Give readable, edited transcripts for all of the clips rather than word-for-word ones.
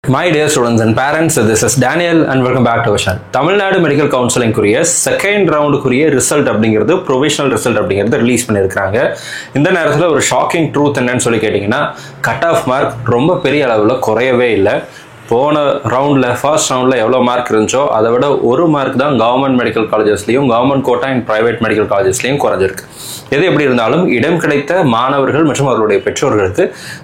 My dear students and parents, this is Daniel and welcome back to our channel. Tamil Nadu Medical Counseling kuriya second round kuriya result அப்படிங்கிறது provisional result அப்படிங்கிறது release பண்ணியிருக்காங்க. இந்த நேரத்தில் ஒரு shocking truth என்னன்னு சொல்லி கேட்டிங்கன்னா cut off mark ரொம்ப பெரிய அளவில் குறையவே இல்லை. போன ரவுண்டில் ஃபர்ஸ்ட் ரவுண்டில் எவ்வளோ மார்க் இருந்துச்சோ அதை விட ஒரு மார்க் தான் கவர்மெண்ட் மெடிக்கல் காலேஜஸ்லையும் government quota and private medical காலேஜஸ்லையும் குறைஞ்சிருக்கு. எது எப்படி இருந்தாலும் இடம் கிடைத்த மாணவர்கள் மற்றும் அவர்களுடைய பெற்றோர்களுக்கு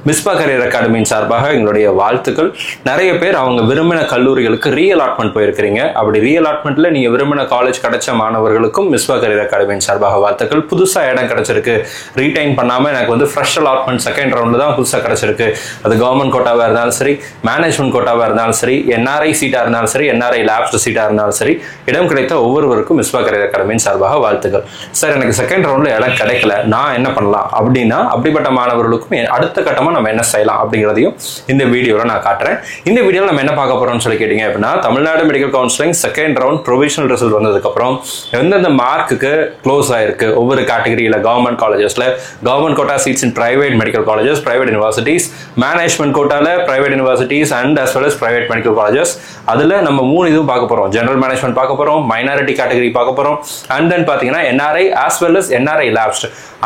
மிஸ்பா கரியர் அகாடமியின் சார்பாக எங்களுடைய வாழ்த்துக்கள். நிறைய பேர் அவங்க விரும்பின கல்லூரிகளுக்கு ரீஅலாட்மெண்ட் போயிருக்கிறீங்க. அப்படி ரீஅலாட்மெண்ட்டில் நீங்கள் விரும்பின காலேஜ் கிடைச்ச மாணவர்களுக்கும் மிஸ்பா கரியர் அகாடமியின் சார்பாக வாழ்த்துக்கள். புதுசாக இடம் கிடைச்சிருக்கு, ரீடைன் பண்ணாமல் எனக்கு ஃப்ரெஷ் அலாட்மெண்ட் செகண்ட் ரவுண்டில் தான் புதுசாக கிடைச்சிருக்கு. அது கவர்மெண்ட் கோட்டாவாக இருந்தாலும் சரி, மேனேஜ்மெண்ட் கோட்டாவாக இருந்தாலும் சரி, என்ஆர்ஐ சீட்டாக இருந்தாலும் சரி, என்ஆர்ஐ லேப்ஸ் சீட்டாக இருந்தாலும் சரி, இடம் கிடைத்த ஒவ்வொருவருக்கும் மிஸ்பா கரியர் அகாடமியின் சார்பாக வாழ்த்துக்கள். சார், எனக்கு செகண்ட் ரவுண்டில் இடம் கிடைக்கல, நான் என்ன பண்ணலாம் அப்படின்னா அப்படிப்பட்ட மாணவர்களுக்கும் அடுத்த கட்டமாக நம்ம என்ன செய்யலாம் அப்படிங்கிறதையும் இந்த வீடியோவில் நான் காட்டுறேன். இந்த வீடியோவில் நம்ம என்ன பார்க்க போகிறோம்னு சொல்லி கேட்டிங்க அப்படின்னா, Tamil Nadu medical counselling second round provisional result வந்ததுக்கப்புறம் எந்தெந்த மார்க்குக்கு க்ளோஸ் ஆயிருக்கு ஒவ்வொரு கேட்டகரியில், கவர்மெண்ட் காலேஜஸில் government quota seats in private medical colleges, private universities, management கோட்டாவில் private universities and as well as private medical colleges. அதில் நம்ம 3 இதுவும் பார்க்க போகிறோம். ஜெனரல் மேனேஜ்மெண்ட் பார்க்க போகிறோம், மைனாரிட்டி கேட்டகரி பார்க்க போகிறோம், அண்ட் தென் பார்த்தீங்கன்னா NRI as well as NRI labs.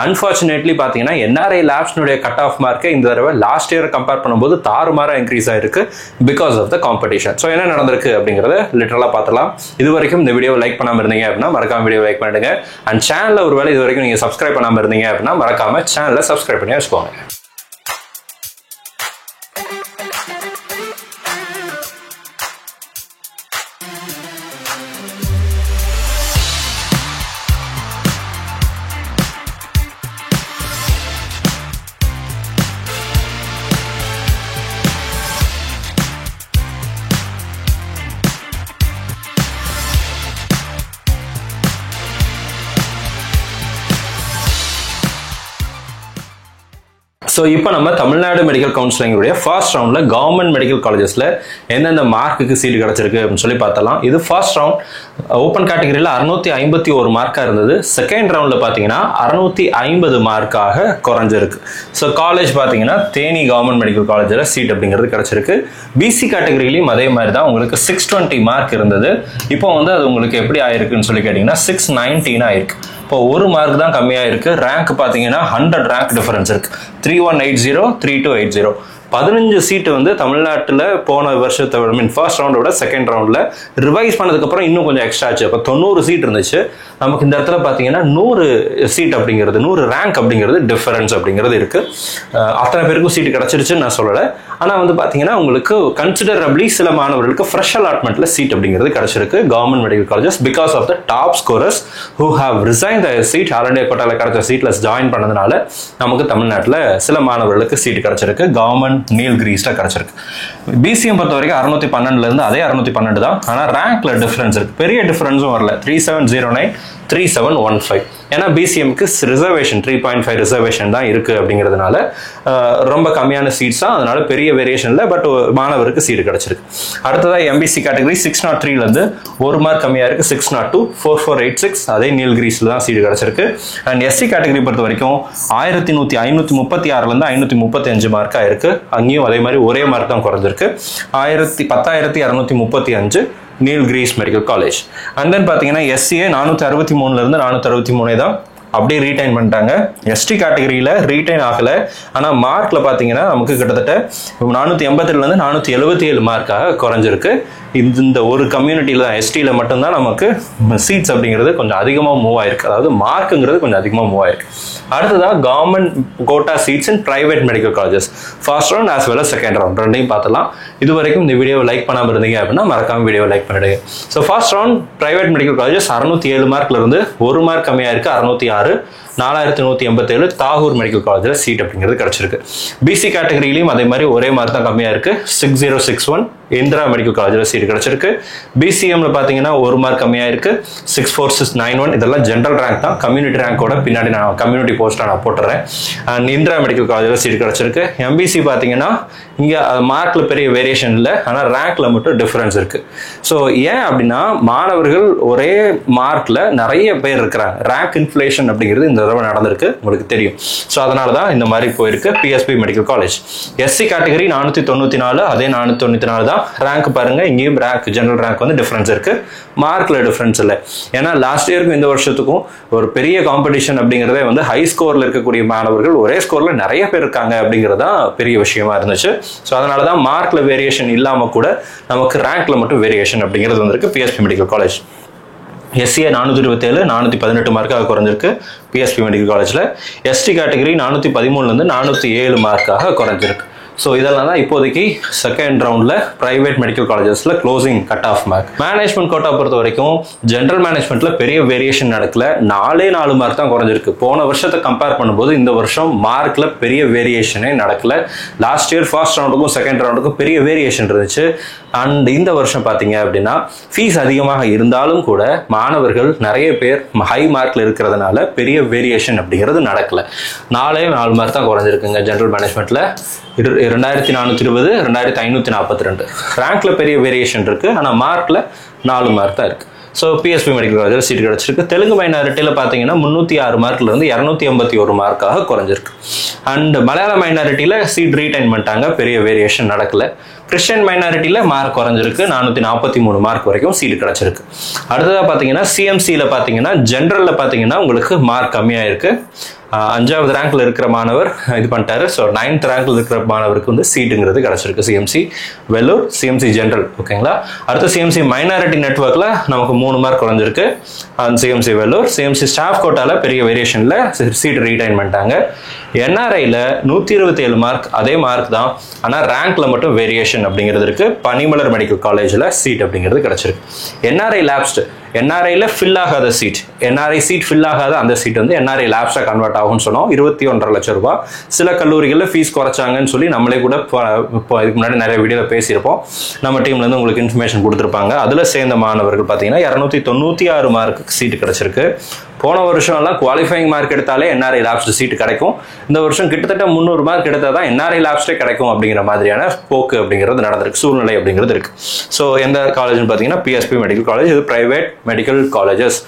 Unfortunately பார்த்தீங்கன்னா என்ஆர்ஐ லேப்ஸ்னுடைய கட் ஆஃப் மார்க்கை இந்த தடவை லாஸ்ட் இயர் கம்பேர் பண்ணும்போது தாறுமாறாக இன்க்ரீஸ் ஆயிருக்கு because of the competition. So என்ன நடந்திருக்கு அப்படிங்கிறத லிட்டரலாக பார்த்துலாம். இது வரைக்கும் இந்த வீடியோ லைக் பண்ணாமல் இருந்தீங்க அப்படின்னா மறக்காம வீடியோ லைக் பண்ணிடுங்க. அண்ட் சேனலில் ஒரு வேளை இது வரைக்கும் நீங்கள் சப்ஸ்கிரைப் பண்ணாமல் இருந்தீங்க அப்படின்னா மறக்காம சேனலை சப்ஸ்கிரைப் பண்ணி வச்சுக்கோங்க. ஸோ இப்போ நம்ம தமிழ்நாடு மெடிக்கல் கவுன்சிலிங்குடைய ஃபர்ஸ்ட் ரவுண்டில் கவர்மெண்ட் மெடிக்கல் காலேஜஸில் எந்தெந்த மார்க்குக்கு சீட்டு கிடச்சிருக்கு அப்படின்னு சொல்லி பார்த்தலாம். இது ஃபர்ஸ்ட் ரவுண்ட் ஓப்பன் கேட்டகரியில் 651 மார்க்காக இருந்தது. செகண்ட் ரவுண்டில் பார்த்தீங்கன்னா 650 மார்க்காக குறைஞ்சிருக்கு. ஸோ காலேஜ் பார்த்தீங்கன்னா தேனி கவர்மெண்ட் மெடிக்கல் காலேஜில் சீட் அப்படிங்கிறது கிடச்சிருக்கு. பிசி கேட்டகரியிலையும் அதே மாதிரி தான் உங்களுக்கு 620 மார்க் இருந்தது. இப்போ அது உங்களுக்கு எப்படி ஆயிருக்குன்னு சொல்லி கேட்டிங்கன்னா 619 ஆயிருக்கு. இப்போ ஒரு மார்க் தான் கம்மியாக இருக்கு. ரேங்க் பார்த்தீங்கன்னா 100 ரேங்க் டிஃபரன்ஸ் இருக்கு. 3180 3280. 15 சீட்டு தமிழ்நாட்டில் போன வருஷத்தை ஃபர்ஸ்ட் ரவுண்டோட செகண்ட் ரவுண்டில் ரிவைஸ் பண்ணதுக்கப்புறம் இன்னும் கொஞ்சம் எக்ஸ்ட்ரா ஆச்சு. அப்போ 90 சீட் இருந்துச்சு. நமக்கு இந்த இடத்துல பார்த்தீங்கன்னா 100 சீட் அப்படிங்கிறது, 100 ரேங்க் அப்படிங்கிறது டிஃபரன்ஸ் அப்படிங்கிறது இருக்கு. அத்தனை பேருக்கும் சீட்டு கிடச்சிருச்சுன்னு நான் சொல்லலை. ஆனால் பார்த்தீங்கன்னா உங்களுக்கு கன்சிடரபிளி சில மாணவர்களுக்கு ஃப்ரெஷ் அலாட்மெண்ட்டில் சீட் அப்படிங்கிறது கிடச்சிருக்கு government medical colleges because of the top scorers who have resign the seat. Already கோட்டாவில் கிடைச்ச சீட்ல ஜாயின் பண்ணதுனால நமக்கு தமிழ்நாட்டில் சில மாணவர்களுக்கு சீட் கிடச்சிருக்கு. கவர்மெண்ட் நீல்கிரீஸ்ல கிடைச்சிருக்கு. பிசிஎம் பொறுத்த வரைக்கும் 612 இருந்து அதே 612 தான். ஆனால் ரேங்க்ல டிஃபரன்ஸ் இருக்கு. பெரிய டிஃபரன்ஸும் வரல. 3709 3715. ஏன்னா பிசிஎம்க்கு ரிசர்வேஷன் 3.5 ரிசர்வேஷன் தான் இருக்கு அப்படிங்கிறதுனால ரொம்ப கம்மியான சீட்ஸ் தான். அதனால பெரிய வேரியேஷன் இல்லை. பட் மாணவருக்கு சீட்டு கிடைச்சிருக்கு. அடுத்ததாக எம்பிசி கேட்டகரி 603 ஒரு மார்க் கம்மியாக இருக்கு. 602 4486 அதே நீல்கிரீஸ்ல தான் சீட்டு கிடைச்சிருக்கு. அண்ட் எஸ்சி கேட்டகரி பொறுத்த வரைக்கும் 536 535 மார்க்காக இருக்கு. அங்கேயும் அதே மாதிரி ஒரே மார்க் தான் குறைஞ்சிருக்கு. 10635 Nilgiris medical college. And then பார்த்தீங்கன்னா எஸ்சிஏ 463 463 தான் அப்படியே ரீடைன் பண்ணிட்டாங்க. எஸ்டி கேட்டகரியில் ரீடைன் ஆகலை. ஆனால் மார்க்கில் பார்த்தீங்கன்னா நமக்கு கிட்டத்தட்ட 482 477 மார்க்காக குறைஞ்சிருக்கு. இந்த ஒரு கம்யூனிட்டியில் தான், எஸ்டியில் மட்டும்தான் நமக்கு சீட்ஸ் அப்படிங்கிறது கொஞ்சம் அதிகமாக மூவ் ஆயிருக்கு. அதாவது மார்க்குங்கிறது கொஞ்சம் அதிகமாக மூவ் ஆயிருக்கு. அடுத்ததாக government quota seats in private medical colleges first round as well as second round ரெண்டையும் பார்த்தலாம். இது வரைக்கும் இந்த வீடியோவை லைக் பண்ணாமல் இருந்தீங்க அப்படின்னா மறக்காம வீடியோவை லைக் பண்ணிடுங்க. So first round private medical colleges 607 மார்க்ல இருந்து ஒரு மார்க் கம்மியாக இருக்கு. 606 4187 தாகூர் மெடிக்கல் காலேஜில் சீட் அப்படிங்கிறது கிடைச்சிருக்கு. பிசி கேட்டகரியிலையும் அதே மாதிரி ஒரே மார்க் தான் கம்மியாக இருக்கு. 6061 இந்திரா மெடிக்கல் காலேஜில் சீட் கிடைச்சிருக்கு. பிசிஎம்ல பார்த்தீங்கன்னா ஒரு மார்க் கம்மியாக இருக்கு. 64691 இதெல்லாம் ஜென்ரல் ரேங்க் தான். கம்யூனிட்டி ரேங்கோட பின்னாடி நான் கம்யூனிட்டி போஸ்ட்டாக நான் போட்டுறேன். அண்ட் இந்திரா மெடிக்கல் காலேஜில் சீட் கிடைச்சிருக்கு. எம்பிசி பார்த்தீங்கன்னா இங்கே மார்க்கில் பெரிய வேரியேஷன் இல்லை. ஆனால் ரேங்க்ல மட்டும் டிஃபரன்ஸ் இருக்கு. ஸோ ஏன் அப்படின்னா மாணவர்கள் ஒரே மார்க்ல நிறைய பேர் இருக்கிறாங்க. ரேங்க் இன்ஃப்ளேஷன் அப்படிங்கிறது இந்த தடவை நடந்திருக்கு, உங்களுக்கு தெரியும். ஸோ அதனால தான் இந்த மாதிரி போயிருக்கு PSP medical college. SC category 494, அதே 494 தான். ரேங்க் பாருங்க, இங்கேயும் ரேங்க் ஜெனரல் ரேங்க் வந்து டிஃபரன்ஸ் இருக்கு, மார்க்ல டிஃபரன்ஸ் இல்லை. ஏன்னா லாஸ்ட் இயருக்கும் இந்த வருஷத்துக்கும் ஒரு பெரிய காம்படிஷன் அப்படிங்கிறதே வந்து ஹை ஸ்கோர்ல இருக்கக்கூடிய மாணவர்கள் ஒரே ஸ்கோர்ல நிறைய பேர் இருக்காங்க அப்படிங்கிறது தான் பெரிய விஷயமா இருந்துச்சு. ஸோ அதனால தான் மார்க்ல வேரியேஷன் இல்லாம கூட நமக்கு ரேங்க்ல மட்டும் வேரியேஷன் அப்படிங்கிறது வந்திருக்கு பிஎஸ்பி மெடிக்கல் காலேஜ். எஸ்சிஏ 427 418 மார்க்காக குறைஞ்சிருக்கு பிஎஸ்பி மெடிக்கல் காலேஜில். எஸ்டி கேட்டகரி 413 407 மார்க்காக குறைஞ்சிருக்கு. ஸோ இதெல்லாம் தான் இப்போதைக்கு செகண்ட் ரவுண்டில் ப்ரைவேட் மெடிக்கல் காலேஜஸில் closing cut off mark. Management quota பொறுத்த வரைக்கும் ஜென்ரல் மேனேஜ்மெண்ட்டில் பெரிய வேரியேஷன் நடக்கல, 4 மார்க் தான் குறைஞ்சிருக்கு. போன வருஷத்தை கம்பேர் பண்ணும்போது இந்த வருஷம் மார்க்கில் பெரிய வேரியேஷனே நடக்கல. லாஸ்ட் இயர் ஃபர்ஸ்ட் ரவுண்டுக்கும் செகண்ட் ரவுண்டுக்கும் பெரிய வேரியேஷன் இருந்துச்சு. அண்ட் இந்த வருஷம் பார்த்தீங்க அப்படின்னா ஃபீஸ் அதிகமாக இருந்தாலும் கூட மாணவர்கள் நிறைய பேர் ஹை மார்க்கில் இருக்கிறதுனால பெரிய வேரியேஷன் அப்படிங்கிறது நடக்கல. 4 மார்க் தான் குறைஞ்சிருக்குங்க ஜென்ரல் மேனேஜ்மெண்ட்டில். 2420 2542 ரேங்க்ல பெரிய வேரியேஷன் இருக்கு, ஆனால் மார்க்ல 4 மார்க் தான் இருக்கு. ஸோ பிஎஸ்பி மெடிக்கல் காலேஜில் சீட் கிடச்சிருக்கு. தெலுங்கு மைனாரிட்டியில் பார்த்தீங்கன்னா 306 மார்க்லேருந்து 281 மார்க்காக குறைஞ்சிருக்கு. அண்ட் மலையாள மைனாரிட்டியில் சீட் ரீடைன் பண்ணிட்டாங்க, பெரிய வேரியேஷன் நடக்கல. கிறிஸ்டியன் மைனாரிட்டியில் மார்க் குறைஞ்சிருக்கு, 443 மார்க் வரைக்கும் சீட் கிடச்சிருக்கு. அடுத்ததாக பார்த்தீங்கன்னா சிஎம்சியில் பார்த்தீங்கன்னா ஜென்ரலில் பார்த்தீங்கன்னா உங்களுக்கு மார்க் கம்மியாக இருக்கு. 5வது ரேங்க்ல இருக்கிற மாணவர் இது பண்ணிட்டாரு. ஸோ 9th ரேங்க்ல இருக்கிற மாணவருக்கு வந்து சீட்டுங்கிறது கிடைச்சிருக்கு சிஎம்சி வெல்லூர், சிஎம்சி ஜென்ரல். ஓகேங்களா. அடுத்த சிஎம்சி மைனாரிட்டி நெட்வொர்க்ல நமக்கு 3 மார்க் குறைஞ்சிருக்கு. சிஎம்சி வெல்லூர். சிஎம்சி ஸ்டாஃப் கோட்டால பெரிய வேரியேஷன்ல சீட் ரீடைன் பண்ணிட்டாங்க. என்ஆர்ஐல 127 மார்க், அதே மார்க் தான், ஆனால் ரேங்க்ல மட்டும் வேரியேஷன் அப்படிங்கிறது இருக்கு. பனிமலர் மெடிக்கல் காலேஜில் சீட் அப்படிங்கிறது கிடைச்சிருக்கு. என்ஆர்ஐ லேப்ஸ்டு, என்ஆர்ஐல ஃபில் ஆகாத சீட், என்ஆர்ஐ சீட் ஃபில் ஆகாத அந்த சீட் வந்து என்ஆர்ஐ லேப்ஸாக கன்வெர்ட் ஆகும்னு சொன்னோம். 21.5 லட்சம் ரூபாய். சில கல்லூரிகளில் ஃபீஸ் குறைச்சாங்கன்னு சொல்லி நம்மளே கூட இப்போ இதுக்கு முன்னாடி நிறைய வீடியோவில் பேசியிருப்போம். நம்ம டீம்லேருந்து உங்களுக்கு இன்ஃபர்மேஷன் கொடுத்துருப்பாங்க. அதில் சேர்ந்த மாணவர்கள் பார்த்தீங்கன்னா 296 மார்க்கு சீட்டு கிடைச்சிருக்கு. போன வருஷம் எல்லாம் குவாலிஃபைங் மார்க் எடுத்தாலே என்ஆர்ஐ லேப்ஸ் சீட்டு கிடைக்கும். இந்த வருஷம் கிட்டத்தட்ட 300 மார்க் எடுத்தால் தான் என்ஆர்ஐ லேப்ஸ்டே கிடைக்கும் அப்படிங்கிற மாதிரியான போக்கு அப்படிங்கிறது நடந்திருக்கு, சூழ்நிலை அப்படிங்கிறது இருக்கு. ஸோ எந்த காலேஜ்னு பார்த்தீங்கன்னா பிஎஸ்பி மெடிக்கல் காலேஜ். இது private medical colleges.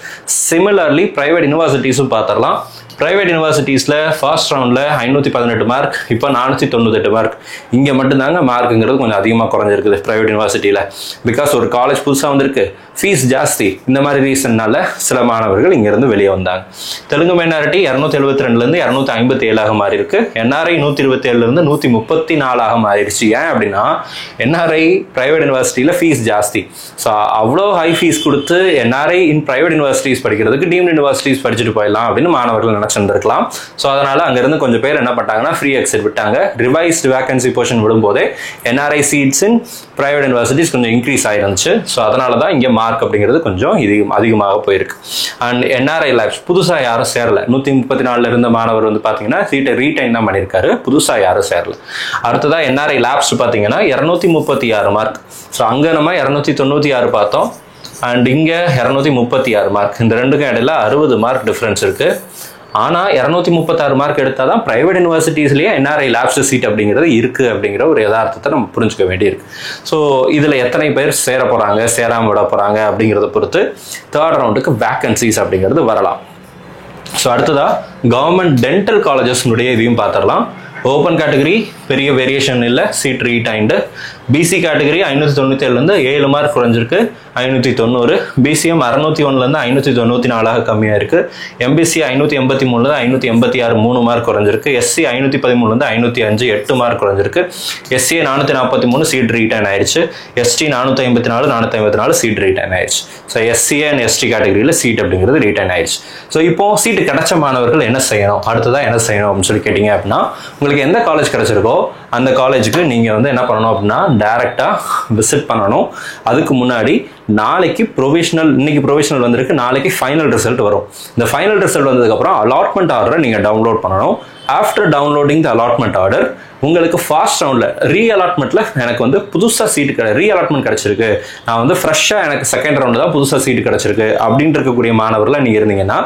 Similarly private யூனிவர்சிட்டிஸும் பார்த்துடலாம். பிரைவேட் யூனிவர்சிட்டிஸில் ஃபர்ஸ்ட் ரவுண்டில் 518 மார்க், இப்போ 498 மார்க். இங்கே மட்டும்தாங்க மார்க்குங்கிறது கொஞ்சம் அதிகமாக குறைஞ்சிருக்குது பிரைவேட் யூனிவர்சிட்டியில். பிகாஸ் ஒரு காலேஜ் புதுசாக வந்திருக்கு, ஃபீஸ் ஜாஸ்தி, இந்த மாதிரி ரீசன்னால சில மாணவர்கள் இங்கேருந்து வெளியே வந்தாங்க. தெலுங்கு மைனாரிட்டி 272லேருந்து 257 மாறி இருக்கு. என்ஆர்ஐ 127லேருந்து 134 மாறிடுச்சு. ஏன் அப்படின்னா என்ஆர்ஐ பிரைவேட் யூனிவர்சிட்டியில் ஃபீஸ் ஜாஸ்தி. ஸோ அவ்வளோ ஹை ஃபீஸ் கொடுத்து என்ஆர்ஐ இன் பிரைவேட் யூனிவர்சிட்டிஸ் படிக்கிறதுக்கு டீம்டு யூனிவர்சிட்டிஸ் படிச்சுட்டு போயிடலாம் அப்படின்னு மாணவர்கள் நினைச்சிருந்திருக்கலாம். ஸோ அதனால அங்கிருந்து கொஞ்சம் பேர் என்ன பண்ணாங்கன்னா ஃப்ரீ எக்ஸிட் விட்டாங்க. ரிவைஸ்டு வேகன்சி போர்ஷன் விடும்போதே NRI seats in private universities கொஞ்சம் இன்க்ரீஸ் ஆயிருந்துச்சு. ஸோ அதனால தான் இங்கே மார்க் அப்படிங்கிறது கொஞ்சம் அதிகமாக போயிருக்கு. அண்ட் என்ஆர்ஐ லேப்ஸ் புதுசாக யாரும் சேரல. 134 இருந்த மாணவர் வந்து பார்த்தீங்கன்னா சீட்டை ரீடைன் தான் பண்ணியிருக்காரு, புதுசாக யாரும் சேரல. அடுத்ததா என்ஆர்ஐ லேப்ஸ் பார்த்தீங்கன்னா 236 மார்க். ஸோ அங்கே நம்ம 296 பார்த்தோம், அண்ட் இங்கே 236 மார்க். இந்த ரெண்டுக்கும் இடையில 60 மார்க் டிஃபரன்ஸ் இருக்கு. ஆனால் 236 மார்க் எடுத்தால் தான் ப்ரைவேட் யூனிவர்சிட்டிஸ்லேயே என்ஆர்ஐ லேப்ஸ் சீட் அப்படிங்கிறது இருக்குது அப்படிங்கிற ஒரு யதார்த்தத்தை நம்ம புரிஞ்சுக்க வேண்டியிருக்கு. ஸோ இதில் எத்தனை பேர் சேர போகிறாங்க, சேராமல் விட போகிறாங்க அப்படிங்கிறத பொறுத்து தேர்ட் ரவுண்டுக்கு வேக்கன்சிஸ் அப்படிங்கிறது வரலாம். ஸோ அடுத்ததாக கவர்மெண்ட் டென்டல் காலேஜஸ்னுடைய இதையும் பார்த்துடலாம். ஓப்பன் கேட்டகரி பெரிய வேரியேஷன் இல்லை, சீட் ரீடைன்டு. பிசி கேட்டகரி 597லேருந்து 7 மார்க் குறைஞ்சிருக்கு, 590. பிசிஎம் 601லேருந்து 594 கம்மியாக இருக்குது. எம்பிசி 583லேருந்து 586 3 மார்க் குறைஞ்சிருக்கு. எஸ்சி 513லேருந்து 505 8 மார்க் குறைஞ்சிருக்கு. எஸ்சிஏ 443 சீட் ரீடைன் ஆயிடுச்சு. எஸ்டி 454 454 சீட் ரீடைன் ஆயிடுச்சு. ஸோ எஸ்சிஏ அண்ட் எஸ்டி கேட்டகரியில் சீட் அப்படிங்கிறது ரீடைன் ஆயிடுச்சு. ஸோ இப்போ சீட்டு கிடைச்ச மாணவர்கள் என்ன செய்யணும், அடுத்ததான் என்ன செய்யணும் அப்படின்னு சொல்லி கேட்டிங்க அப்படின்னா, உங்களுக்கு எந்த காலேஜ் கிடைச்சிருக்கோ அந்த காலேஜுக்கு நீங்கள் வந்து என்ன பண்ணணும் அப்படின்னா டைரெக்டாக விசிட் பண்ணணும். அதுக்கு முன்னாடி நாளைக்கு ப்ரொவிஷனல், இன்னைக்கு ப்ரொவிஷனல் வந்திருக்கு, நாளைக்கு ஃபைனல் ரிசல்ட் வரும். இந்த ஃபைனல் ரிசல்ட் வந்ததுக்கப்புறம் அலாட்மெண்ட் ஆர்டரை நீங்கள் டவுன்லோட் பண்ணணும். ஆஃப்டர் டவுன்லோடிங் த அலாட்மெண்ட் ஆர்டர் உங்களுக்கு ஃபாஸ்ட் ரவுண்டில் ரீஅலாட்மெண்ட்டில் எனக்கு வந்து புதுசாக சீட்டு ரீஅலாட்மெண்ட் கிடச்சிருக்கு, நான் வந்து ஃப்ரெஷ்ஷாக எனக்கு செகண்ட் ரவுண்டு தான் புதுசாக சீட்டு கிடச்சிருக்கு அப்படின்ட்டு இருக்கக்கூடிய மாணவர்கள் நீங்கள் இருந்தீங்கன்னா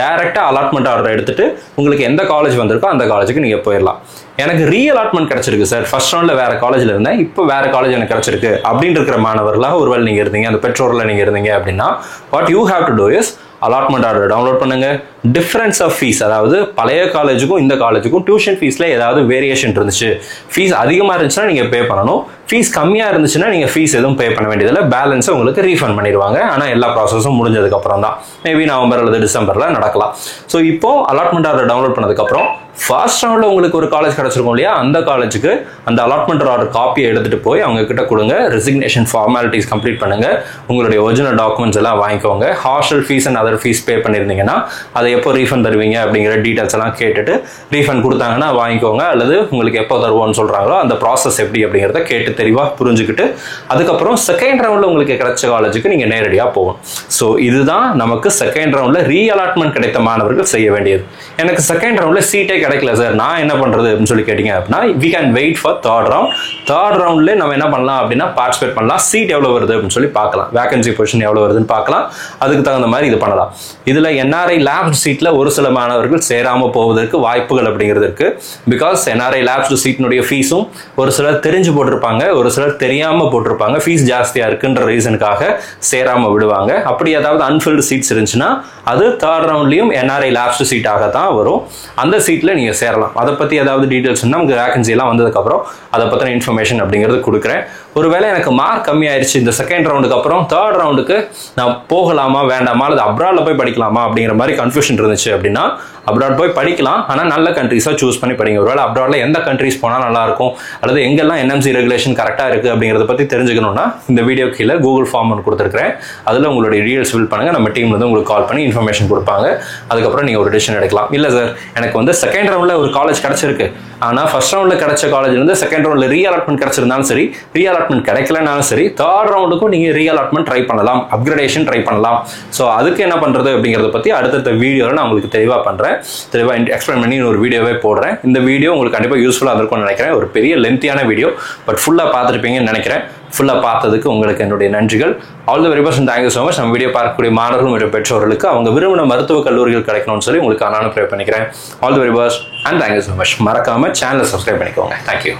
டைரெக்டாக அலாட்மெண்ட் ஆர்டர் எடுத்துகிட்டு உங்களுக்கு எந்த காலேஜ் வந்திருக்கோ அந்த காலேஜுக்கு நீங்கள் போயிடலாம். எனக்கு ரீஅலாட்மெண்ட் கிடச்சிருக்கு சார், ஃபர்ஸ்ட் ரவுண்டில் வேறு காலேஜில் இருந்தேன், இப்போ வேறு காலேஜ் எனக்கு கிடச்சிருக்கு அப்படின்னு இருக்கிற மாணவர்களாக ஒருவேளை நீங்கள் இருந்தீங்க, அந்த பெற்றோரில் நீங்கள் இருந்தீங்க அப்படின்னா what you have to do is allotment order download பண்ணுங்க. டிஃபரன்ஸ் ஆஃப் ஃபீஸ், அதாவது பழைய காலேஜுக்கும் இந்த காலேஜுக்கும் டியூஷன் ஃபீஸில் ஏதாவது வேரியேஷன் இருந்துச்சு, ஃபீஸ் அதிகமாக இருந்துச்சுன்னா நீங்கள் பே பண்ணணும், ஃபீஸ் கம்மியாக இருந்துச்சுன்னா நீங்கள் ஃபீஸ் எதுவும் பே பண்ண வேண்டியதில்லை, பேலன்ஸை உங்களுக்கு ரீஃபண்ட் பண்ணிடுவாங்க. ஆனால் எல்லா ப்ராசஸும் முடிஞ்சதுக்கப்புறம் தான், மேபி நவம்பர் அல்லது டிசம்பரில் நடக்கலாம். ஸோ இப்போ அலாட்மெண்ட் ஆர்டர் டவுன்லோட் பண்ணதுக்கப்புறம் ஃபர்ஸ்ட் ரவுண்டில் உங்களுக்கு ஒரு காலேஜ் கிடச்சிருக்கும் இல்லையா, அந்த காலேஜுக்கு அந்த அலாட்மெண்ட் ஆர்டர் காப்பியை எடுத்துகிட்டு போய் அவங்க கிட்ட கொடுங்க. ரெசிக்னேஷன் ஃபார்மாலிட்டிஸ் கம்ப்ளீட் பண்ணுங்க, உங்களுடைய ஒரிஜினல் டாக்குமெண்ட்ஸ் எல்லாம் வாங்கிக்கோங்க. Hostel fees and other fees pay பண்ணியிருந்தீங்கன்னா அதை எப்போ ரீஃபண்ட் தருவீங்க அப்படிங்கிற டீட்டெயில்ஸ் எல்லாம் கேட்டுட்டு ரீஃபண்ட் கொடுத்தாங்கன்னா வாங்கிக்கோங்க, அல்லது உங்களுக்கு எப்போ தருவோம்னு சொல்கிறாங்களோ அந்த ப்ராசஸ் எப்படி அப்படிங்கிறத கேட்டு தெளிவாக புரிஞ்சுக்கிட்டு அதுக்கப்புறம் செகண்ட் ரவுண்டில் உங்களுக்கு கிடைச்ச காலேஜுக்கு நீங்கள் நேரடியாக போகணும். ஸோ இதுதான் நமக்கு செகண்ட் ரவுண்டில் ரீ அலாட்மெண்ட் கிடைத்த மாணவர்கள் செய்ய வேண்டியது. எனக்கு செகண்ட் ரவுண்டில் சீட்டே கிடைக்கல சார், நான் என்ன பண்ணுறது அப்படின்னு சொல்லி கேட்டிங்க அப்படின்னா, we can wait for third round. Third ரவுண்ட்லேயே நம்ம என்ன பண்ணலாம் அப்படின்னா பார்ட்டிசிபேட் பண்ணலாம். சீட் எவ்வளோ வருது அப்படின்னு சொல்லி பார்க்கலாம், வேகன்சி பொசிஷன் எவ்வளோ வருதுன்னு பார்க்கலாம், அதுக்கு தகுந்த மாதிரி இது பண்ணலாம். இதில் என்ஆர்ஐ லேப்ஸ் சீட்டில் ஒரு சில மாணவர்கள் சேராமல் போவதற்கு வாய்ப்புகள் அப்படிங்கிறது இருக்குது. பிகாஸ் என்ஆர்ஐ லேப்ஸ் சீட்டினுடைய ஃபீஸும் ஒரு சிலர் தெரிஞ்சு போட்டிருப்பாங்க, ஒரு சிலர் தெரியாமல் போட்டிருப்பாங்க, ஃபீஸ் ஜாஸ்தியாக இருக்குன்ற ரீசனுக்காக சேராமல் விடுவாங்க. அப்படி ஏதாவது அன்ஃபில்டு சீட்ஸ் இருந்துச்சுன்னா அது தேர்ட் ரவுண்ட்லையும் என்ஆர்ஐ லேப்ஸ் சீட்டாக தான் வரும். அந்த சீட்டில் நீங்கள் சேரலாம். அதை பற்றி ஏதாவது டீட்டெயில்ஸ் நமக்கு வேகன்சி எல்லாம் வந்ததுக்கப்புறம் அதை பற்றின இன்ஃபர்மேஷன் அப்படிங்கிறது கொடுக்குறேன். ஒருவேளை எனக்கு மார்க் கம்மியாயிருச்சு இந்த செகண்ட் ரவுண்டுக்கு அப்புறம், தேர்ட் ரவுண்டுக்கு நான் போகலாமா வேண்டாமா அல்லது அப்ராடில் போய் படிக்கலாமா அப்படிங்கிற மாதிரி கன்ஃபியூஷன் இருந்துச்சு அப்படின்னா அப்ராட் போய் படிக்கலாம். ஆனால் நல்ல கண்ட்ரீஸாக சூஸ் பண்ணி படிங்க. ஒருவேளை அப்ராடில் எந்த கண்ட்ரீஸ் போனால் நல்லாயிருக்கும் அல்லது எங்கெல்லாம் என்எம்சி ரெகுலேஷன் கரெக்டாக இருக்குது அப்படிங்கிறத பற்றி தெரிஞ்சுக்கணும்னா இந்த வீடியோ கீழே கூகுள் ஃபார்ம் ஒன்று கொடுத்துருக்கிறேன். அதில் உங்களுடைய டீடைல்ஸ் ஃபில் பண்ணுங்கள். நம்ம டீம் வந்து உங்களுக்கு கால் பண்ணி இன்ஃபர்மேஷன் கொடுப்பாங்க. அதுக்கப்புறம் நீங்கள் ஒரு டிசிஷன் எடுக்கலாம். இல்லை சார், எனக்கு வந்து செகண்ட் ரவுண்டில் ஒரு காலேஜ் கிடச்சிருக்கு, ஆனால் ஃபர்ஸ்ட் ரவுண்டில் கிடைச்ச காலேஜ்லேருந்து செகண்ட் ரவுண்டில் ரீ அலாட்மெண்ட் கிடச்சிருந்தாலும் சரி, ரீ அலாட்மெண்ட் கிடைக்கலனாலும் சரி, தேர்ட் ரவுண்டுக்கும் நீங்கள் ரீ அலாட்மெண்ட் ட்ரை பண்ணலாம், அப்கிரேடேஷன் ட்ரை பண்ணலாம். ஸோ அதுக்கு என்ன பண்ணுறது அப்படிங்கிறத பற்றி அடுத்தடுத்த வீடியோவில் நான் உங்களுக்கு தெளிவாக பண்ணுறேன், தெளிவாக எக்ஸ்பிளைன் பண்ணி ஒரு வீடியோவே போடுறேன். இந்த வீடியோ உங்களுக்கு கண்டிப்பாக யூஸ்ஃபுல்லாக இருக்கும்னு நினைக்கிறேன். ஒரு பெரிய லென்த்தியான வீடியோ, பட் ஃபுல்லாக பார்த்துருப்பீங்கன்னு நினைக்கிறேன். ஃபுல்லாக பார்த்ததுக்கு உங்களுக்கு என்னுடைய நன்றிகள். All the very best, thank you so much. நம்ம வீடியோ பார்க்கக்கூடிய மாணவர்கள் மற்றும் பெற்றோர்களுக்கு அவங்க விரும்பின மருத்துவக் கல்லூரிகள் கிடைக்கணும்னு சொல்லி உங்களுக்கு நானும் ப்ரே பண்ணிக்கிறேன். All the very best and thank you so much. மறக்காமல் சேனலை சப்ஸ்கிரைப் பண்ணிக்கோங்க. தேங்க்யூ.